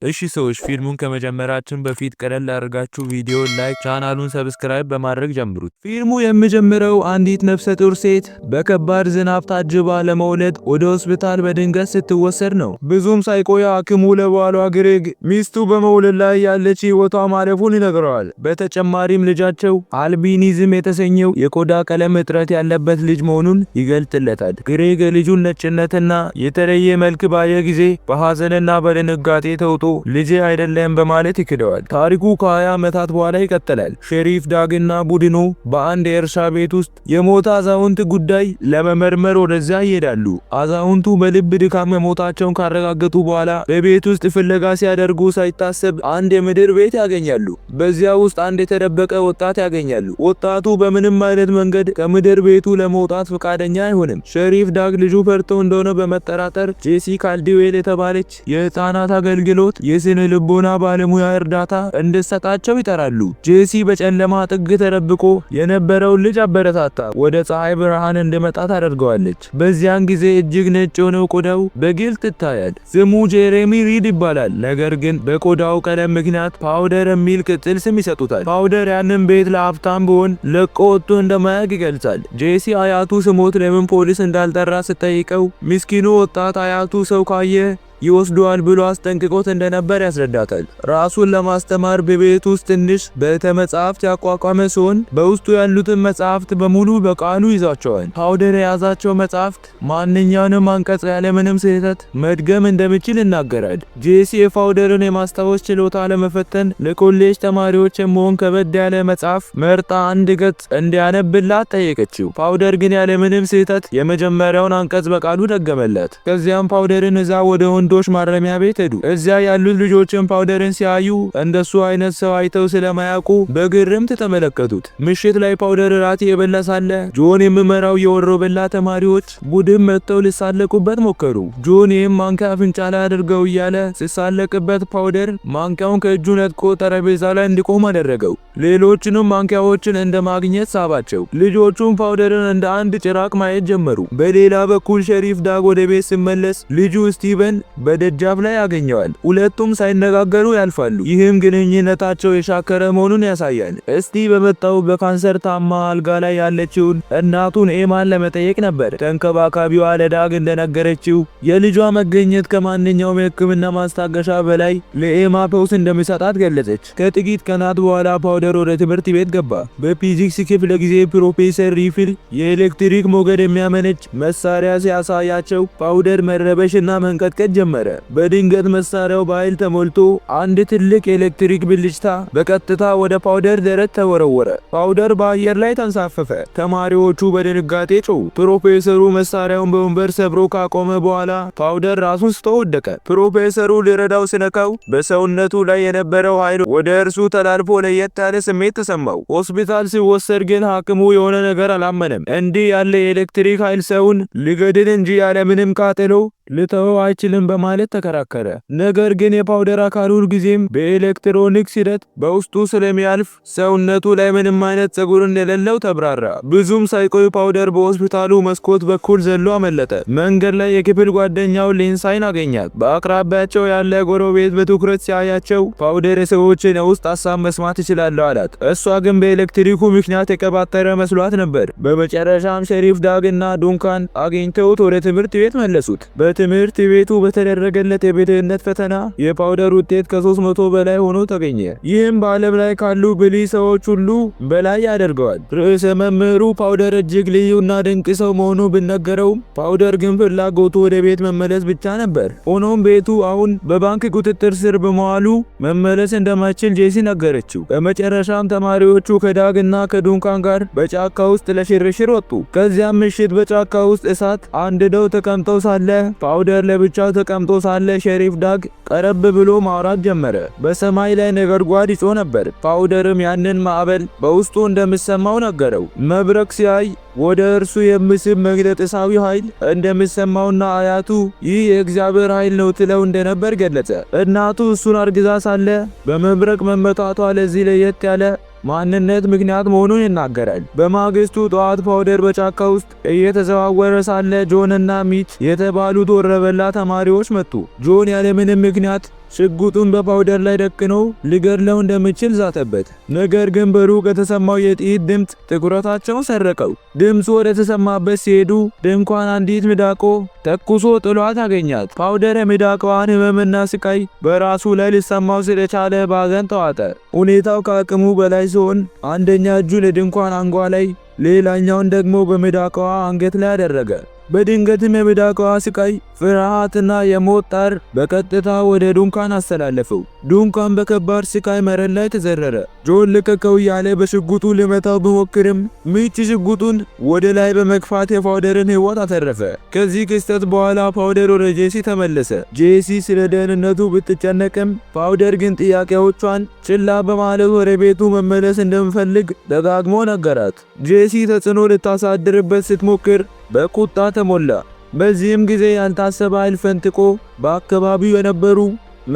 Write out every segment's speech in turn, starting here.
እሺ ሰዎች ፊልሙን ከመጀመራችን በፊት ቀለል አድርጋችሁ ቪዲዮን ላይክ፣ ቻናሉን ሰብስክራይብ በማድረግ ጀምሩት። ፊልሙ የሚጀምረው አንዲት ነፍሰ ጡር ሴት በከባድ ዝናብ ታጅባ ለመውለድ ወደ ሆስፒታል በድንገት ስትወሰድ ነው። ብዙም ሳይቆይ ሐኪሙ ለባሏ ግሬግ ሚስቱ በመውለድ ላይ ያለች ሕይወቷ ማለፉን ይነግረዋል። በተጨማሪም ልጃቸው አልቢኒዝም የተሰኘው የቆዳ ቀለም እጥረት ያለበት ልጅ መሆኑን ይገልጥለታል። ግሬግ የልጁን ነጭነትና የተለየ መልክ ባየ ጊዜ በሐዘንና በድንጋጤ ተውጦ ልጅ አይደለም በማለት ይክደዋል። ታሪኩ ከ20 ዓመታት በኋላ ይቀጥላል። ሼሪፍ ዳግና ቡድኑ በአንድ የእርሻ ቤት ውስጥ የሞተ አዛውንት ጉዳይ ለመመርመር ወደዚያ ይሄዳሉ። አዛውንቱ በልብ ድካም መሞታቸውን ካረጋገጡ በኋላ በቤት ውስጥ ፍለጋ ሲያደርጉ ሳይታሰብ አንድ የምድር ቤት ያገኛሉ። በዚያ ውስጥ አንድ የተደበቀ ወጣት ያገኛሉ። ወጣቱ በምንም አይነት መንገድ ከምድር ቤቱ ለመውጣት ፈቃደኛ አይሆንም። ሼሪፍ ዳግ ልጁ ፈርቶ እንደሆነ በመጠራጠር ጄሲ ካልዲዌል የተባለች የህፃናት አገልግሎት የስነ ልቦና ባለሙያ እርዳታ እንድትሰጣቸው ይጠራሉ። ጄሲ በጨለማ ጥግ ተደብቆ የነበረውን ልጅ አበረታታ ወደ ፀሐይ ብርሃን እንዲመጣ ታደርገዋለች። በዚያን ጊዜ እጅግ ነጭ የሆነው ቆዳው በግልጽ ይታያል። ስሙ ጄሬሚ ሪድ ይባላል። ነገር ግን በቆዳው ቀለም ምክንያት ፓውደር የሚል ቅጽል ስም ይሰጡታል። ፓውደር ያንን ቤት ለሀብታም ቢሆን ለቆ ወጥቶ እንደማያውቅ ይገልጻል። ጄሲ አያቱ ስሞት ለምን ፖሊስ እንዳልጠራ ስጠይቀው ምስኪኑ ወጣት አያቱ ሰው ካየ ይወስደዋል ብሎ አስጠንቅቆት እንደነበር ያስረዳታል። ራሱን ለማስተማር በቤት ውስጥ ትንሽ ቤተ መጻሕፍት ያቋቋመ ሲሆን በውስጡ ያሉትን መጻሕፍት በሙሉ በቃሉ ይዟቸዋል። ፓውደር የያዛቸው መጻሕፍት ማንኛውንም አንቀጽ ያለምንም ስህተት መድገም እንደሚችል ይናገራል። ጄሲ የፓውደርን የማስታወስ ችሎታ ለመፈተን ለኮሌጅ ተማሪዎች የሚሆን ከበድ ያለ መጽሐፍ መርጣ አንድ ገጽ እንዲያነብላት ጠየቀችው። ፓውደር ግን ያለምንም ስህተት የመጀመሪያውን አንቀጽ በቃሉ ደገመላት። ከዚያም ፓውደርን እዛ ወደ ወንዶች ማረሚያ ቤት ሄዱ። እዚያ ያሉት ልጆችን ፓውደርን ሲያዩ እንደሱ አይነት ሰው አይተው ስለማያውቁ በግርምት ተመለከቱት። ምሽት ላይ ፓውደር ራት የበላ ሳለ ጆን የሚመራው የወሮበላ ተማሪዎች ቡድን መጥተው ሊሳለቁበት ሞከሩ። ጆን ይህም ማንኪያ አፍንጫ ላይ አድርገው እያለ ሲሳለቅበት ፓውደር ማንኪያውን ከእጁ ነጥቆ ጠረጴዛ ላይ እንዲቆም አደረገው። ሌሎችንም ማንኪያዎችን እንደ ማግኘት ሳባቸው። ልጆቹም ፓውደርን እንደ አንድ ጭራቅ ማየት ጀመሩ። በሌላ በኩል ሼሪፍ ዳግ ወደ ቤት ሲመለስ ልጁ ስቲቨን በደጃፍ ላይ ያገኘዋል። ሁለቱም ሳይነጋገሩ ያልፋሉ። ይህም ግንኙነታቸው የሻከረ መሆኑን ያሳያል። እስቲ በመጣው በካንሰር ታማ አልጋ ላይ ያለችውን እናቱን ኤማን ለመጠየቅ ነበር። ተንከባካቢዋ ለዳግ እንደነገረችው የልጇ መገኘት ከማንኛውም የሕክምና ማስታገሻ በላይ ለኤማ ፈውስ እንደሚሰጣት ገለጸች። ከጥቂት ቀናት በኋላ ፓውደር ወደ ትምህርት ቤት ገባ። በፊዚክስ ክፍለ ጊዜ ፕሮፌሰር ሪፊል የኤሌክትሪክ ሞገድ የሚያመነጭ መሳሪያ ሲያሳያቸው ፓውደር መረበሽና መንቀጥቀጥ ጀመረ። በድንገት መሳሪያው በኃይል ተሞልቶ አንድ ትልቅ የኤሌክትሪክ ብልጭታ በቀጥታ ወደ ፓውደር ደረት ተወረወረ። ፓውደር በአየር ላይ ተንሳፈፈ። ተማሪዎቹ በድንጋጤ ጮሁ። ፕሮፌሰሩ መሳሪያውን በወንበር ሰብሮ ካቆመ በኋላ ፓውደር ራሱን ስቶ ወደቀ። ፕሮፌሰሩ ሊረዳው ሲነካው በሰውነቱ ላይ የነበረው ኃይል ወደ እርሱ ተላልፎ ለየት ያለ ስሜት ተሰማው። ሆስፒታል ሲወሰድ ግን ሐኪሙ የሆነ ነገር አላመነም። እንዲህ ያለ የኤሌክትሪክ ኃይል ሰውን ሊገድል እንጂ ያለምንም ቃጠሎ ልተወው አይችልም በማለት ተከራከረ። ነገር ግን የፓውደር አካል ሁል ጊዜም በኤሌክትሮኒክስ ሂደት በውስጡ ስለሚያልፍ ሰውነቱ ላይ ምንም አይነት ፀጉር እንደሌለው ተብራራ። ብዙም ሳይቆይ ፓውደር በሆስፒታሉ መስኮት በኩል ዘሎ አመለጠ። መንገድ ላይ የክፍል ጓደኛው ሌንሳይን አገኛት። በአቅራቢያቸው ያለ ጎረቤት በትኩረት ሲያያቸው ፓውደር የሰዎችን የውስጥ ሀሳብ መስማት ይችላለሁ አላት። እሷ ግን በኤሌክትሪኩ ምክንያት የቀባጠረ መስሏት ነበር። በመጨረሻም ሼሪፍ ዳግ እና ዱንካን አግኝተውት ወደ ትምህርት ቤት መለሱት። በትምህርት ቤቱ በተደረገለት የብልህነት ፈተና የፓውደር ውጤት ከ300 በላይ ሆኖ ተገኘ። ይህም በዓለም ላይ ካሉ ብልህ ሰዎች ሁሉ በላይ ያደርገዋል። ርዕሰ መምህሩ ፓውደር እጅግ ልዩና ድንቅ ሰው መሆኑ ቢነገረውም ፓውደር ግን ፍላጎቱ ወደ ቤት መመለስ ብቻ ነበር። ሆኖም ቤቱ አሁን በባንክ ቁጥጥር ስር በመዋሉ መመለስ እንደማይችል ጄሲ ነገረችው። በመጨረሻም ተማሪዎቹ ከዳግ እና ከዱንካን ጋር በጫካ ውስጥ ለሽርሽር ወጡ። ከዚያም ምሽት በጫካ ውስጥ እሳት አንድደው ተቀምጠው ሳለ ፓውደር ለብቻው ተቀምጦ ሳለ ሼሪፍ ዳግ ቀረብ ብሎ ማውራት ጀመረ። በሰማይ ላይ ነጎድጓድ ይጮህ ነበር። ፓውደርም ያንን ማዕበል በውስጡ እንደሚሰማው ነገረው። መብረቅ ሲያይ ወደ እርሱ የሚስብ መግነጢሳዊ ኃይል እንደሚሰማውና አያቱ ይህ የእግዚአብሔር ኃይል ነው ትለው እንደነበር ገለጸ። እናቱ እሱን አርግዛ ሳለ በመብረቅ መመታቷ ለዚህ ለየት ያለ ማንነት ምክንያት መሆኑን ይናገራል። በማግስቱ ጠዋት ፓውደር በጫካ ውስጥ እየተዘዋወረ ሳለ ጆን እና ሚት የተባሉት ወረበላ ተማሪዎች መጡ። ጆን ያለምንም ምክንያት ሽጉጡን በፓውደር ላይ ደቅኖ ሊገድለው እንደሚችል ዛተበት። ነገር ግን በሩቅ የተሰማው የጥይት ድምፅ ትኩረታቸውን ሰረቀው። ድምፁ ወደ ተሰማበት ሲሄዱ ድንኳን አንዲት ሚዳቆ ተኩሶ ጥሏት አገኛት። ፓውደር የሚዳቋዋን ህመምና ስቃይ በራሱ ላይ ሊሰማው ስለቻለ ባዘን ተዋጠ። ሁኔታው ከአቅሙ በላይ ሲሆን አንደኛ እጁን የድንኳን አንጓ ላይ ሌላኛውን ደግሞ በሚዳቋዋ አንገት ላይ አደረገ። በድንገትም የሚዳቋዋ ስቃይ፣ ፍርሃትና የሞት ጣር በቀጥታ ወደ ዱንካን አስተላለፈው። ዱንካን በከባድ ስቃይ መሬት ላይ ተዘረረ። ጆን ልቀቀው እያለ በሽጉጡ ሊመታው ቢሞክርም ሚች ሽጉጡን ወደ ላይ በመግፋት የፓውደርን ህይወት አተረፈ። ከዚህ ክስተት በኋላ ፓውደር ወደ ጄሲ ተመለሰ። ጄሲ ስለ ደህንነቱ ብትጨነቅም ፓውደር ግን ጥያቄዎቿን ችላ በማለት ወደ ቤቱ መመለስ እንደምፈልግ ደጋግሞ ነገራት። ጄሲ ተጽዕኖ ልታሳድርበት ስትሞክር በቁጣ ተሞላ። በዚህም ጊዜ ያልታሰበ ኃይል ፈንጥቆ በአካባቢው የነበሩ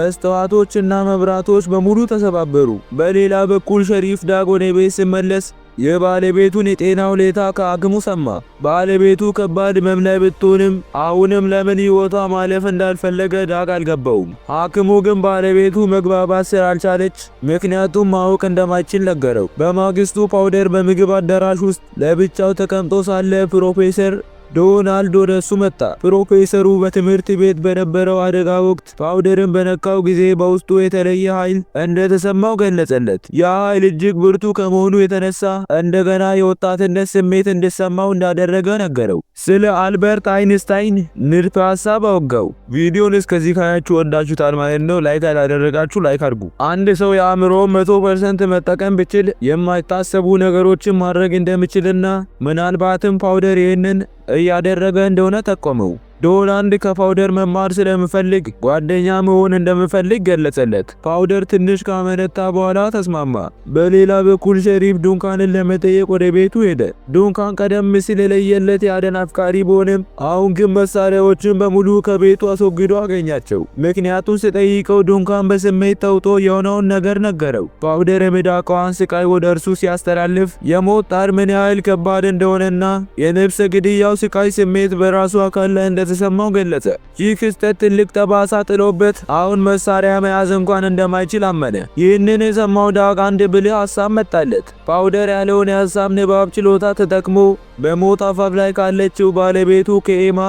መስተዋቶችና መብራቶች በሙሉ ተሰባበሩ። በሌላ በኩል ሸሪፍ ዳግ ወደ ቤት ሲመለስ የባለቤቱን የጤና ሁኔታ ከሐኪሙ ሰማ። ባለቤቱ ከባድ ህመም ላይ ብትሆንም አሁንም ለምን ህይወቷ ማለፍ እንዳልፈለገ ዳግ አልገባውም። ሐኪሙ ግን ባለቤቱ መግባባት ስላልቻለች ምክንያቱም ማወቅ እንደማይችል ነገረው። በማግስቱ ፓውደር በምግብ አዳራሽ ውስጥ ለብቻው ተቀምጦ ሳለ ፕሮፌሰር ዶናልድ ወደ እሱ መጣ። ፕሮፌሰሩ በትምህርት ቤት በነበረው አደጋ ወቅት ፓውደርን በነካው ጊዜ በውስጡ የተለየ ኃይል እንደተሰማው ገለጸለት። ያ ኃይል እጅግ ብርቱ ከመሆኑ የተነሳ እንደገና የወጣትነት ስሜት እንዲሰማው እንዳደረገ ነገረው። ስለ አልበርት አይንስታይን ንድፈ ሐሳብ አወጋው። ቪዲዮን እስከዚህ ካያችሁ ወዳችሁታል ማለት ነው። ላይክ ያላደረጋችሁ ላይክ አድርጉ። አንድ ሰው የአእምሮ 100% መጠቀም ብችል የማይታሰቡ ነገሮችን ማድረግ እንደሚችልና ምናልባትም ፓውደር ይህንን እያደረገ እንደሆነ ጠቆመው። ዶናልድ ከፓውደር መማር ስለምፈልግ ጓደኛ መሆን እንደምፈልግ ገለጸለት። ፓውደር ትንሽ ካመነታ በኋላ ተስማማ። በሌላ በኩል ሸሪፍ ዱንካንን ለመጠየቅ ወደ ቤቱ ሄደ። ዱንካን ቀደም ሲል የለየለት የአደን አፍቃሪ ቢሆንም አሁን ግን መሳሪያዎችን በሙሉ ከቤቱ አስወግዶ አገኛቸው። ምክንያቱም ሲጠይቀው ዱንካን በስሜት ተውጦ የሆነውን ነገር ነገረው። ፓውደር የሚዳቋዋን ስቃይ ወደ እርሱ ሲያስተላልፍ የሞት ጣር ምን ያህል ከባድ እንደሆነና የነፍሰ ግድያው ስቃይ ስሜት በራሱ አካል ላይ እንደተሰማው ገለጸ። ይህ ክስተት ትልቅ ጠባሳ ጥሎበት አሁን መሳሪያ መያዝ እንኳን እንደማይችል አመነ። ይህንን የሰማው ዳግ አንድ ብልህ ሐሳብ መጣለት። ፓውደር ያለውን የሐሳብ ንባብ ችሎታ ተጠቅሞ በሞት አፋፍ ላይ ካለችው ባለቤቱ ከኤማ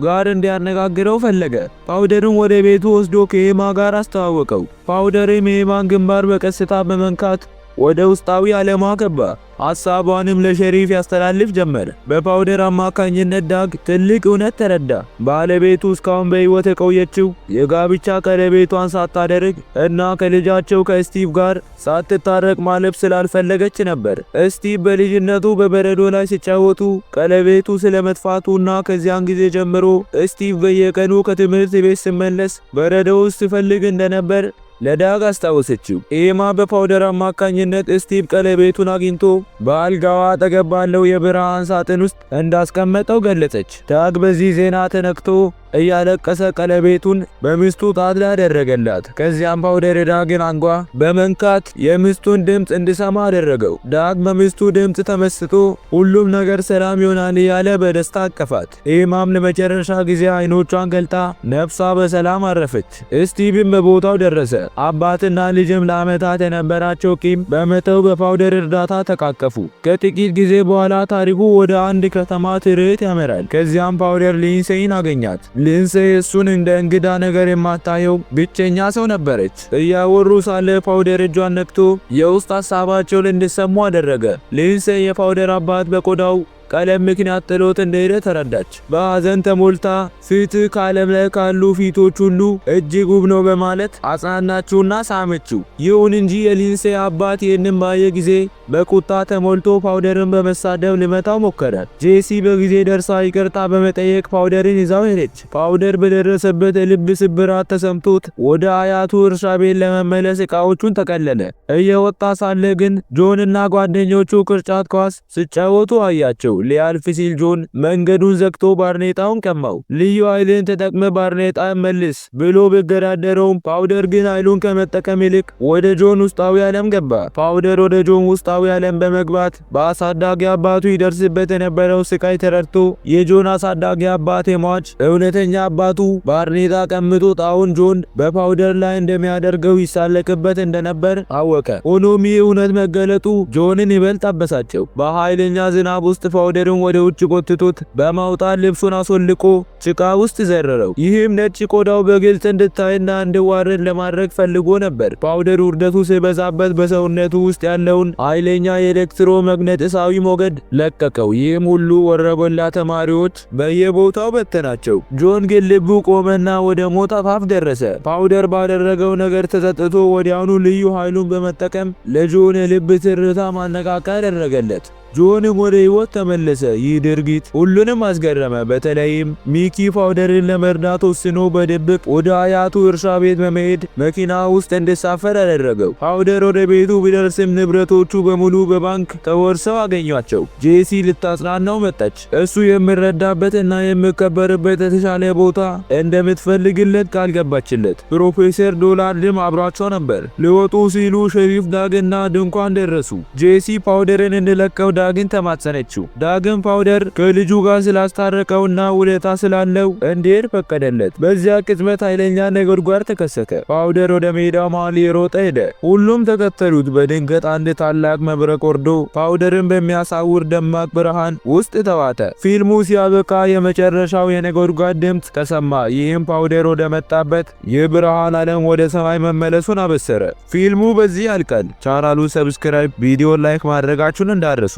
ጋር እንዲያነጋግረው ፈለገ። ፓውደርን ወደ ቤቱ ወስዶ ከኤማ ጋር አስተዋወቀው። ፓውደርም የኤማን ግንባር በቀስታ በመንካት ወደ ውስጣዊ ዓለሟ ገባ። ሐሳቧንም ለሸሪፍ ያስተላልፍ ጀመር። በፓውደር አማካኝነት ዳግ ትልቅ እውነት ተረዳ። ባለቤቱ እስካሁን በሕይወት የቆየችው የጋብቻ ቀለበቷን ሳታደርግ እና ከልጃቸው ከስቲቭ ጋር ሳትታረቅ ማለፍ ስላልፈለገች ነበር። ስቲቭ በልጅነቱ በበረዶ ላይ ሲጫወቱ ቀለበቱ ስለመጥፋቱና ከዚያን ጊዜ ጀምሮ ስቲቭ በየቀኑ ከትምህርት ቤት ሲመለስ በረዶ ውስጥ ሲፈልግ እንደነበር ለዳግ አስታወሰችው። ኤማ በፓውደር አማካኝነት ስቲቭ ቀለበቱን አግኝቶ በአልጋዋ አጠገብ ባለው የብርሃን ሳጥን ውስጥ እንዳስቀመጠው ገለጸች። ዳግ በዚህ ዜና ተነክቶ እያለቀሰ ቀለበቱን በሚስቱ ጣት ላይ አደረገላት። ከዚያም ፓውደር ዳግን አንጓ በመንካት የሚስቱን ድምፅ እንዲሰማ አደረገው። ዳግ በሚስቱ ድምፅ ተመስጦ ሁሉም ነገር ሰላም ይሆናል እያለ በደስታ አቀፋት። ኤማም ለመጨረሻ ጊዜ አይኖቿን ገልጣ ነፍሷ በሰላም አረፈች። ስቲቭም በቦታው ደረሰ። አባትና ልጅም ለዓመታት የነበራቸው ቂም በመተው በፓውደር እርዳታ ተቃቀፉ። ከጥቂት ጊዜ በኋላ ታሪኩ ወደ አንድ ከተማ ትርኢት ያመራል። ከዚያም ፓውደር ሊንሴይን አገኛት። ሊንሴይ እሱን እንደ እንግዳ ነገር የማታየው ብቸኛ ሰው ነበረች። እያወሩ ሳለ ፓውደር እጇን ነክቶ የውስጥ ሀሳባቸውን እንዲሰሙ አደረገ። ሊንሴይ የፓውደር አባት በቆዳው ቀለም ምክንያት ጥሎት እንደሄደ ተረዳች። በሐዘን ተሞልታ ፊትህ ከዓለም ላይ ካሉ ፊቶች ሁሉ እጅግ ውብ ነው በማለት አጽናናችውና ሳመችው። ይሁን እንጂ የሊንሴይ አባት ይህንን ባየ ጊዜ በቁጣ ተሞልቶ ፓውደርን በመሳደብ ሊመታው ሞከረ። ጄሲ በጊዜ ደርሳ ይቅርታ በመጠየቅ ፓውደርን ይዛው ሄደች። ፓውደር በደረሰበት የልብ ስብራት ተሰምቶት ወደ አያቱ እርሻ ቤት ለመመለስ ዕቃዎቹን ተቀለለ። እየወጣ ሳለ ግን ጆንና ጓደኞቹ ቅርጫት ኳስ ሲጫወቱ አያቸው። ሊያልፍ ሲል ጆን መንገዱን ዘግቶ ባርኔጣውን ቀማው። ልዩ ኃይልን ተጠቅመ ባርኔጣን መልስ ብሎ ቢገዳደረውም ፓውደር ግን ኃይሉን ከመጠቀም ይልቅ ወደ ጆን ውስጣዊ ዓለም ገባ። ፓውደር ወደ ጆን ውስጣዊ ዓለም በመግባት በአሳዳጊ አባቱ ይደርስበት የነበረው ስቃይ ተረድቶ የጆን አሳዳጊ አባት የሟች እውነተኛ አባቱ ባርኔጣ ቀምቶት አሁን ጆን በፓውደር ላይ እንደሚያደርገው ይሳለቅበት እንደነበር አወቀ። ሆኖም ይህ እውነት መገለጡ ጆንን ይበልጥ አበሳጨው። በኃይለኛ ዝናብ ውስጥ ፓውደርን ወደ ውጭ ጎትቶት በማውጣት ልብሱን አስወልቆ ጭቃ ውስጥ ዘረረው። ይህም ነጭ ቆዳው በግልጽ እንድታይና እንዲዋረድ ለማድረግ ፈልጎ ነበር። ፓውደር ውርደቱ ሲበዛበት በሰውነቱ ውስጥ ያለውን ኃይለኛ የኤሌክትሮመግነጢሳዊ ሞገድ ለቀቀው። ይህም ሁሉ ወረበላ ተማሪዎች በየቦታው በተናቸው። ጆን ግን ልቡ ቆመና ወደ ሞት አፋፍ ደረሰ። ፓውደር ባደረገው ነገር ተጸጽቶ ወዲያውኑ ልዩ ኃይሉን በመጠቀም ለጆን የልብ ትርታ ማነቃቂያ ያደረገለት። ጆንም ወደ ህይወት ተመለሰ። ይህ ድርጊት ሁሉንም አስገረመ። በተለይም ሚኪ ፓውደርን ለመርዳት ወስኖ በድብቅ ወደ አያቱ እርሻ ቤት በመሄድ መኪና ውስጥ እንዲሳፈር አደረገው። ፓውደር ወደ ቤቱ ቢደርስም ንብረቶቹ በሙሉ በባንክ ተወርሰው አገኟቸው። ጄሲ ልታጽናናው መጣች። እሱ የሚረዳበት እና የሚከበርበት የተሻለ ቦታ እንደምትፈልግለት ቃል ገባችለት። ፕሮፌሰር ዶላርድም አብሯቸው ነበር። ሊወጡ ሲሉ ሸሪፍ ዳግና ድንኳን ደረሱ። ጄሲ ፓውደርን እንዲለቀው ዳግን ተማጸነችው። ዳግም ፓውደር ከልጁ ጋር ስላስታረቀውና ውለታ ስላለው እንዲሄድ ፈቀደለት። በዚያ ቅጽበት ኃይለኛ ነጎድጓድ ተከሰተ። ፓውደር ወደ ሜዳው መሃል የሮጠ ሄደ። ሁሉም ተከተሉት። በድንገት አንድ ታላቅ መብረቅ ወርዶ ፓውደርን በሚያሳውር ደማቅ ብርሃን ውስጥ ተዋጠ። ፊልሙ ሲያበቃ የመጨረሻው የነጎድጓድ ድምፅ ተሰማ። ይህም ፓውደር ወደ መጣበት የብርሃን ዓለም ወደ ሰማይ መመለሱን አበሰረ። ፊልሙ በዚህ ያልቃል። ቻናሉን ሰብስክራይብ፣ ቪዲዮ ላይክ ማድረጋችሁን እንዳትረሱ።